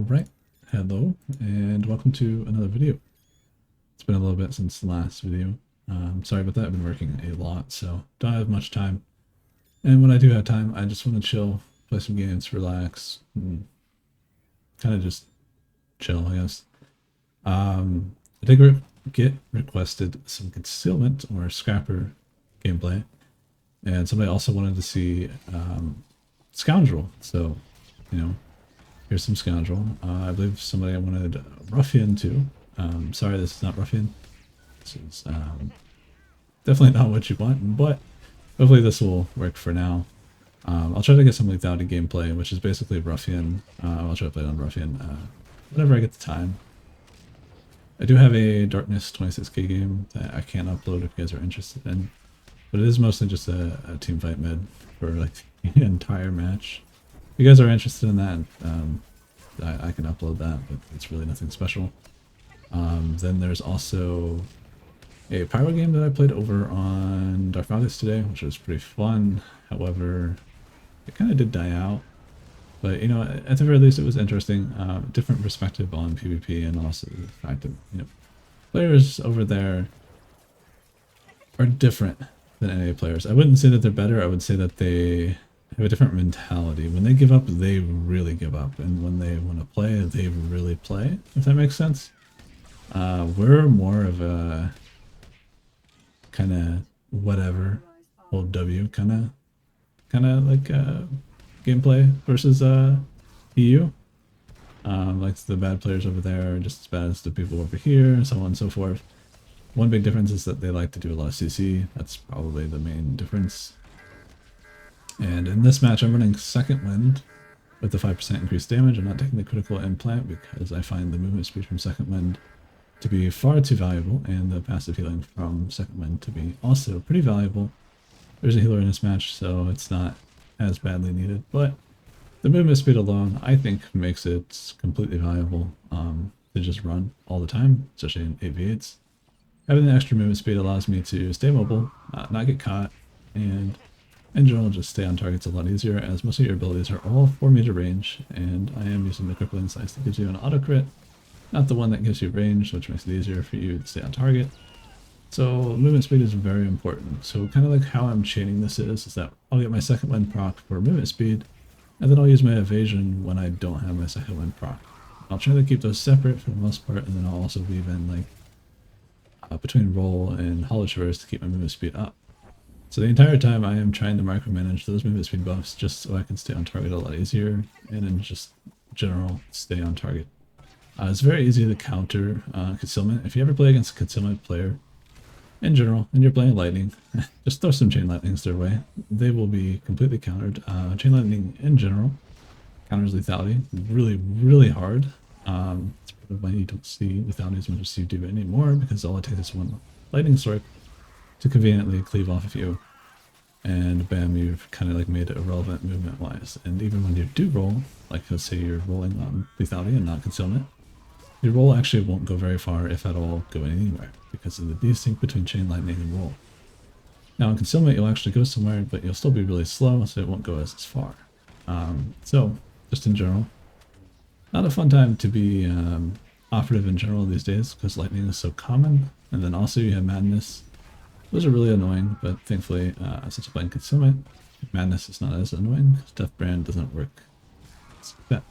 Alright, hello, and welcome to another video. It's been a little bit since the last video. Sorry about that, I've been working a lot, so don't have much time. And when I do have time, I just want to chill, play some games, relax, and kind of just chill, I guess. I did get requested some concealment or scrapper gameplay, and somebody also wanted to see Scoundrel, so, you know, here's some Scoundrel. I believe somebody wanted Ruffian too. Sorry, this is not Ruffian. This is definitely not what you want, but hopefully this will work for now. I'll try to get some Lethality gameplay, which is basically Ruffian. I'll try to play it on Ruffian whenever I get the time. I do have a Darkness 26k game that I can upload if you guys are interested in, but it is mostly just a team fight mid for like the entire match. If you guys are interested in that, I can upload that, but it's really nothing special. Then there's also a pyro game that I played over on Dark August today, which was pretty fun. However, it kind of did die out. But, you know, at the very least it was interesting. Different perspective on PvP, and also the fact that, you know, players over there are different than NA players. I wouldn't say that they're better, I would say that they have a different mentality. When they give up, they really give up, and when they want to play, they really play, if that makes sense. We're more of a kind of whatever, hold W kind of like gameplay versus EU. Like the bad players over there are just as bad as the people over here, and so on and so forth. One big difference is that they like to do a lot of CC. That's probably the main difference. And in this match, I'm running Second Wind with the 5% increased damage. I'm not taking the critical implant because I find the movement speed from Second Wind to be far too valuable, and the passive healing from Second Wind to be also pretty valuable. There's a healer in this match, so it's not as badly needed, but the movement speed alone, I think, makes it completely valuable to just run all the time, especially in 8v8s. Having the extra movement speed allows me to stay mobile, not get caught, and in general just stay on targets a lot easier, as most of your abilities are all 4 meter range, and I am using the crippling slice that gives you an auto crit, not the one that gives you range, which makes it easier for you to stay on target. So movement speed is very important. So kind of like how I'm chaining this is that I'll get my Second Wind proc for movement speed, and then I'll use my evasion when I don't have my Second Wind proc. I'll try to keep those separate for the most part, and then I'll also weave in like between roll and hollow traverse to keep my movement speed up. So the entire time I am trying to micromanage those movement speed buffs just so I can stay on target a lot easier, and in just general stay on target. It's very easy to counter concealment. If you ever play against a concealment player in general and you're playing lightning, just throw some chain lightnings their way. They will be completely countered. Chain lightning in general counters lethality really hard. It's why you don't see lethality as much as you do anymore, because all it takes is one lightning strike to conveniently cleave off of you, and bam, you've kind of like made it irrelevant movement wise. And even when you do roll, like let's say you're rolling on lethality and not concealment, your roll actually won't go very far, if at all go anywhere, because of the desync between chain lightning and roll. Now in concealment you'll actually go somewhere, but you'll still be really slow, so it won't go as far. So just in general, not a fun time to be operative in general these days, because lightning is so common. And then also you have madness. Those are really annoying, but thankfully since I'm playing concealment, madness is not as annoying because Death Brand doesn't work. That.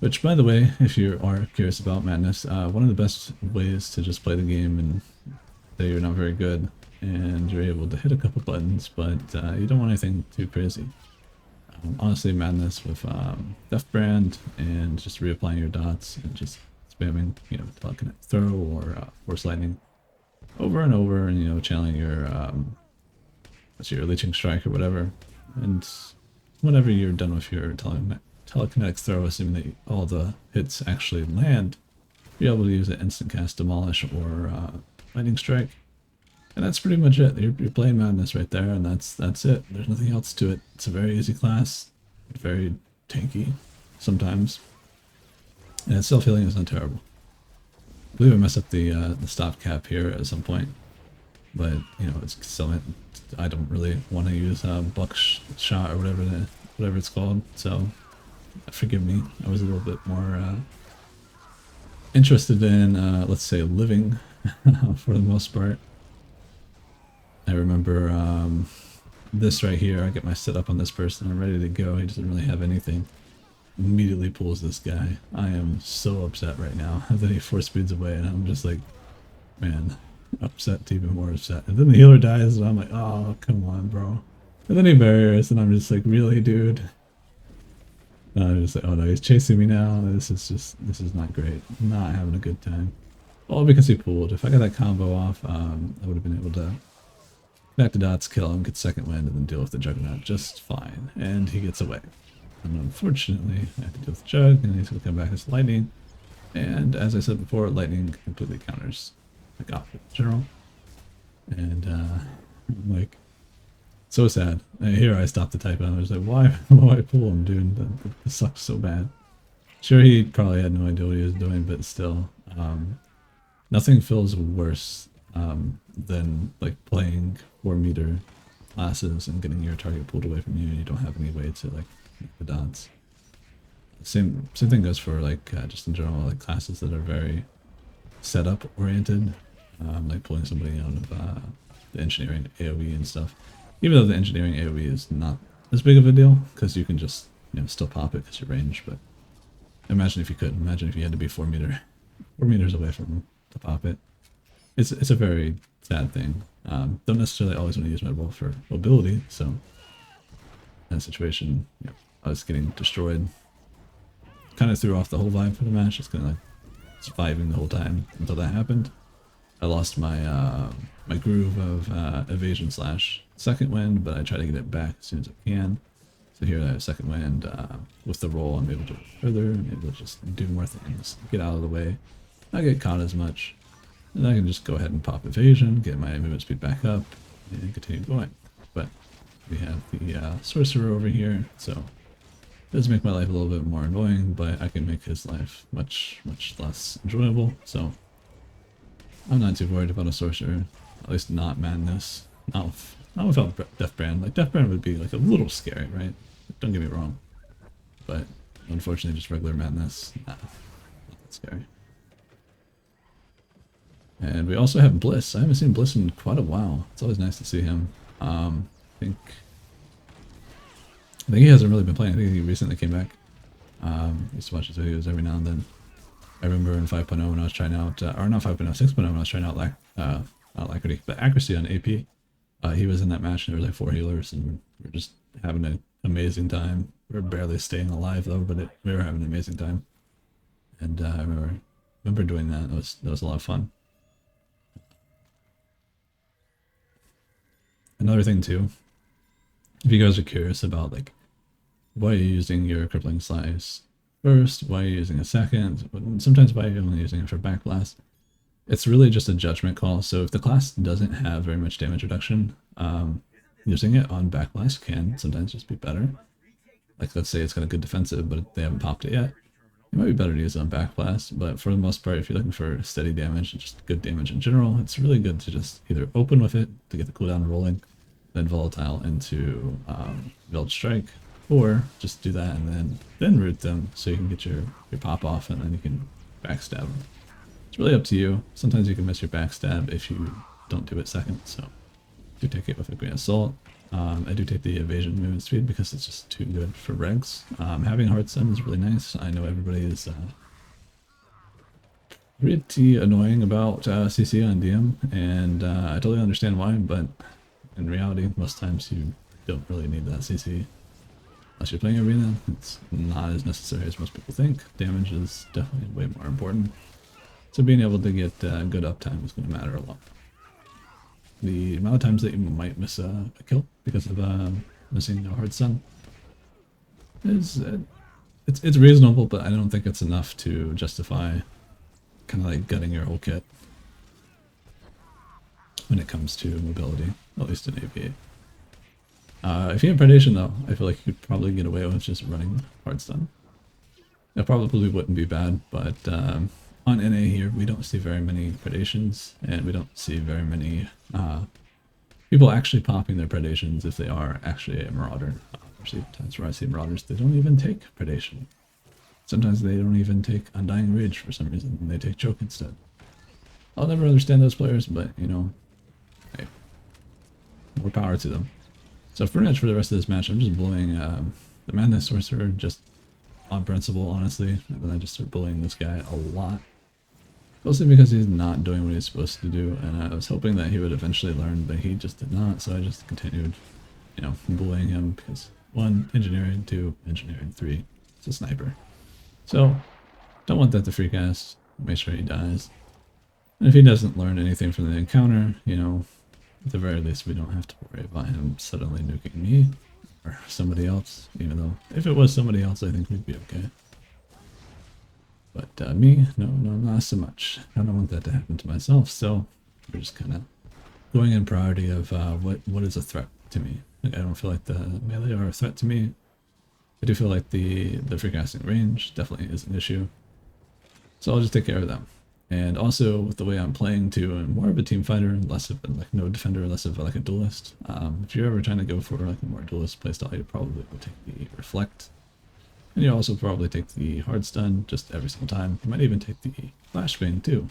Which, by the way, if you are curious about madness, one of the best ways to just play the game and say you're not very good and you're able to hit a couple buttons, but you don't want anything too crazy. Honestly, madness with Death Brand and just reapplying your dots and just spamming, you know, telekinetic throw or force lightning over and over, and, you know, channeling your your leeching strike or whatever, and whenever you're done with your telekinetic throw, assuming that all the hits actually land, you're able to use an instant cast demolish or lightning strike, and that's pretty much it. You're playing madness right there, and that's it. There's nothing else to it. It's a very easy class, very tanky sometimes, and its self-healing is not terrible. I believe I messed up the stop cap here at some point, but you know, it's concealment. I don't really want to use buckshot or whatever it's called, so Forgive me, I was a little bit more interested in, let's say, living for the most part. I remember this right here, I get my setup on this person, I'm ready to go, he doesn't really have anything. Immediately pulls this guy. I am so upset right now. And then he force speeds away and I'm just like, man, upset to even more upset. And then the healer dies and I'm like, oh, come on, bro. And then he barriers and I'm just like, really, dude? And I'm just like, oh no, he's chasing me now. This is not great. I'm not having a good time. All because he pulled. If I got that combo off, I would have been able to connect the dots, kill him, get second wind, and then deal with the Juggernaut just fine. And he gets away. And unfortunately, I have to deal with the Jug, and he's going to come back as lightning. And as I said before, lightning completely counters like off in general. And I'm like, so sad. Here I stopped the type and I was like, why I pull him, dude? This sucks so bad. Sure, he probably had no idea what he was doing, but still, nothing feels worse than like playing 4-meter classes and getting your target pulled away from you and you don't have any way to like connect the dots. Same thing goes for like just in general, like classes that are very setup oriented, like pulling somebody out of the engineering AoE and stuff. Even though the engineering AoE is not as big of a deal, because you can just, you know, still pop it because your range, but imagine if you could. Imagine if you had to be 4 meters away from them to pop it. It's a very sad thing. Don't necessarily always want to use Medball for mobility, so in that situation, you know, I was getting destroyed. Kind of threw off the whole vibe for the match, just kind of like surviving the whole time until that happened. I lost my my groove of evasion slash second wind, but I try to get it back as soon as I can. So here I have second wind. With the roll, I'm able to go further, I'm able to just do more things, get out of the way, not get caught as much, and I can just go ahead and pop evasion, get my movement speed back up, and continue going. But we have the sorcerer over here, so it does make my life a little bit more annoying, but I can make his life much less enjoyable. So I'm not too worried about a sorcerer, at least not madness. Not without Deathbrand. Like Deathbrand would be like a little scary, right? Don't get me wrong, but unfortunately, just regular madness, nah, not that scary. And we also have Bliss. I haven't seen Bliss in quite a while. It's always nice to see him. I think he hasn't really been playing. I think he recently came back. Used to watch his videos every now and then. I remember in 5.0 when I was trying out, or not 5.0, 6.0 when I was trying out not Alacrity, but accuracy on AP. He was in that match and there were like 4 healers and we were just having an amazing time. We were barely staying alive though, but we were having an amazing time. And I remember doing that. That was a lot of fun. Another thing too, if you guys are curious about like why you're using your crippling slice first, why you're using a second, but sometimes why you're only using it for backblast, it's really just a judgment call. So if the class doesn't have very much damage reduction, using it on backblast can sometimes just be better. Like let's say it's got a good defensive, but they haven't popped it yet. It might be better to use it on backblast, but for the most part, if you're looking for steady damage and just good damage in general, it's really good to just either open with it to get the cooldown rolling, then volatile into Veiled Strike, or just do that and then root them so you can get your pop off and then you can backstab them. It's really up to you. Sometimes you can miss your backstab if you don't do it second, so do take it with a grain of salt. I do take the evasion movement speed because it's just too good for regs. Having hard stun is really nice. I know everybody is pretty annoying about CC on DM, and I totally understand why, but in reality, most times you don't really need that CC. Unless you're playing arena, it's not as necessary as most people think. Damage is definitely way more important. So being able to get good uptime is going to matter a lot. The amount of times that you might miss a kill because of missing a hard stun is it's reasonable, but I don't think it's enough to justify kind of like gutting your whole kit when it comes to mobility, at least in APA. If you have predation though, I feel like you could probably get away with just running hard stun. That probably wouldn't be bad, but on NA here we don't see very many predations, and we don't see very many people actually popping their predations if they are actually a marauder. Especially times where I see Marauders, they don't even take Predation. Sometimes they don't even take Undying Rage for some reason, and they take Choke instead. I'll never understand those players, but, you know, hey, more power to them. So pretty much for the rest of this match, I'm just bullying the Madness Sorcerer just on principle, honestly. And then I just start bullying this guy a lot. Mostly because he's not doing what he's supposed to do, and I was hoping that he would eventually learn, but he just did not, so I just continued, you know, bullying him because 1, engineering, 2, engineering, 3, it's a sniper. So, don't want that to freak us, make sure he dies. And if he doesn't learn anything from the encounter, you know, at the very least we don't have to worry about him suddenly nuking me, or somebody else, even though if it was somebody else I think we'd be okay. But me, no, not so much. I don't want that to happen to myself, so we're just kind of going in priority of what is a threat to me. Like, I don't feel like the melee are a threat to me. I do feel like the freecasting range definitely is an issue. So I'll just take care of them. And also with the way I'm playing too, I'm more of a team fighter, less of a like no defender, less of like a duelist. If you're ever trying to go for like a more duelist playstyle, you probably would take the reflect. And you also probably take the hard stun just every single time. You might even take the flashbang too.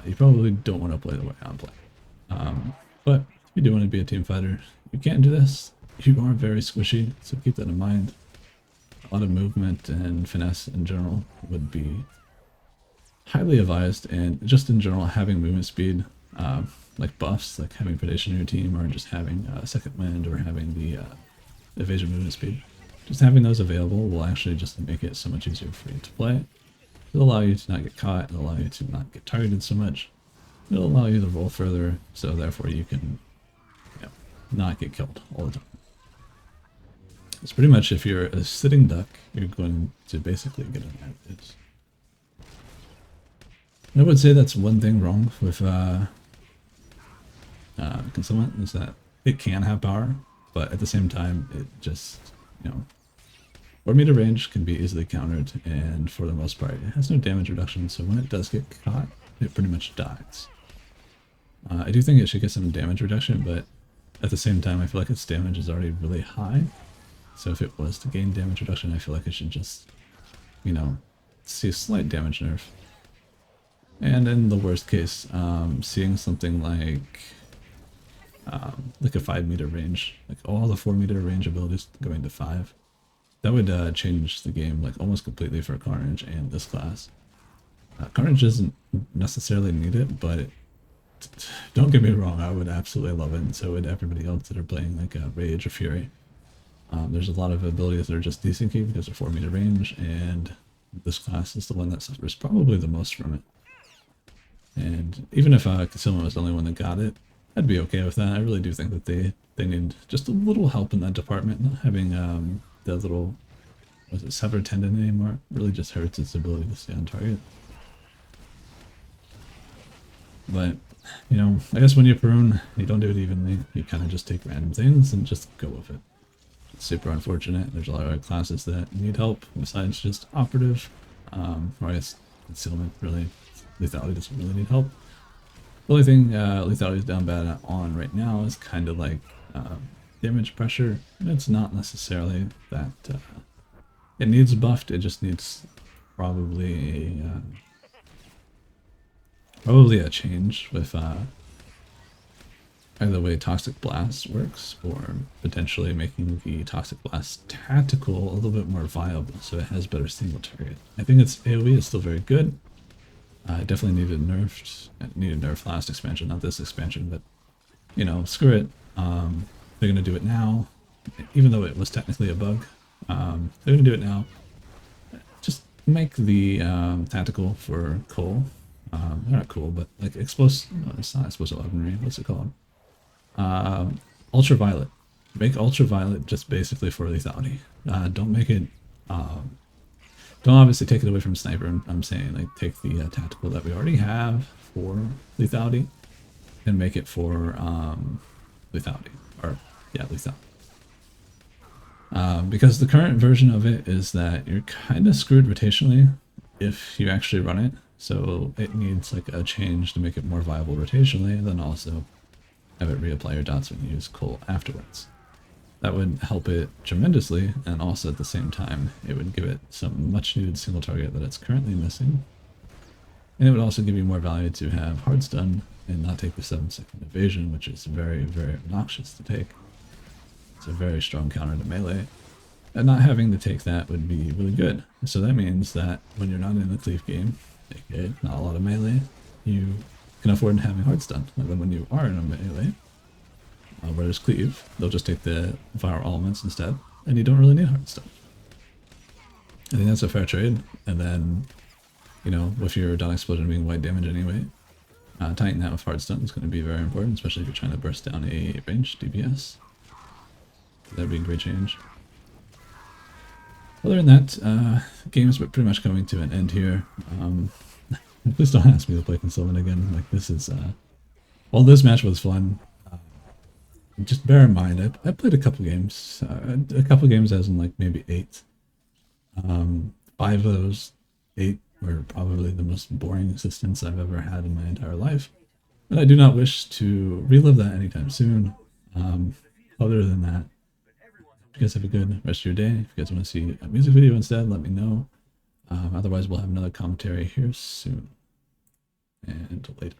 You probably don't want to play the way I'm playing. But if you do want to be a team fighter, you can do this. You are very squishy, so keep that in mind. A lot of movement and finesse in general would be highly advised, and just in general having movement speed, like buffs, like having predation in your team, or just having second wind, or having the evasion movement speed. Just having those available will actually just make it so much easier for you to play. It'll allow you to not get caught, it'll allow you to not get targeted so much. It'll allow you to roll further, so therefore you can, you know, not get killed all the time. It's pretty much if you're a sitting duck, you're going to basically get an advantage. I would say that's one thing wrong with concealment, is that it can have power, but at the same time it just, you know, 4 meter range can be easily countered, and for the most part it has no damage reduction, so when it does get caught, it pretty much dies. I do think it should get some damage reduction, but at the same time I feel like its damage is already really high, so if it was to gain damage reduction I feel like it should just, you know, see a slight damage nerf. And in the worst case, seeing something like a 5 meter range, like all the 4 meter range abilities going to 5, that would change the game like almost completely for Carnage and this class. Carnage doesn't necessarily need it, but don't get me wrong, I would absolutely love it, and so would everybody else that are playing like Rage or Fury. There's a lot of abilities that are just desyncing because of 4 meter range, and this class is the one that suffers probably the most from it. And even if concealment was the only one that got it, I'd be okay with that. I really do think that they need just a little help in that department. Not having the little, was it severed tendon anymore, really just hurts its ability to stay on target. But, you know, I guess when you prune, you don't do it evenly. You kind of just take random things and just go with it. It's super unfortunate. There's a lot of classes that need help besides just operative, or I guess concealment really. Lethality doesn't really need help. The only thing Lethality is down bad on right now is kind of like damage pressure. And it's not necessarily that it needs buffed, it just needs probably a change with either the way Toxic Blast works, or potentially making the Toxic Blast tactical a little bit more viable so it has better single target. I think its AoE is still very good. It definitely needed nerfed. It needed nerfed last expansion, not this expansion, but, you know, screw it. They're going to do it now, even though it was technically a bug. They're going to do it now. Just make the tactical for Cole. Not cool, but like explosive. No, it's not explosive weaponry. What's it called? Ultraviolet. Make ultraviolet just basically for lethality. Don't make it. Don't obviously take it away from sniper. I'm saying like take the tactical that we already have for lethality and make it for lethality, or yeah, lethality. Because the current version of it is that you're kind of screwed rotationally if you actually run it. So it needs like a change to make it more viable rotationally, and then also have it reapply your dots when you use Cole afterwards. that would help it tremendously, and also at the same time, it would give it some much needed single target that it's currently missing. And it would also give you more value to have hard stun and not take the 7-second evasion, which is very, very obnoxious to take. It's a very strong counter to melee. And not having to take that would be really good. So that means that when you're not in a cleave game, aka not a lot of melee, you can afford having hard stun. And then when you are in a melee, where there's cleave, they'll just take the viral elements instead, and you don't really need hard stun. I think that's a fair trade. And then, you know, with your down explosion being white damage anyway, tying that with hard stun is going to be very important, especially if you're trying to burst down a range DPS. That'd be a great change. Other than that, the game is pretty much coming to an end here. Please don't ask me to play concealment again. Like, this is, while this match was fun, just bear in mind, I played a couple games. As in like maybe 8. 5 of those 8 were probably the most boring existence I've ever had in my entire life. And I do not wish to relive that anytime soon. Other than that, you guys have a good rest of your day. If you guys want to see a music video instead, let me know. Otherwise, we'll have another commentary here soon. And later.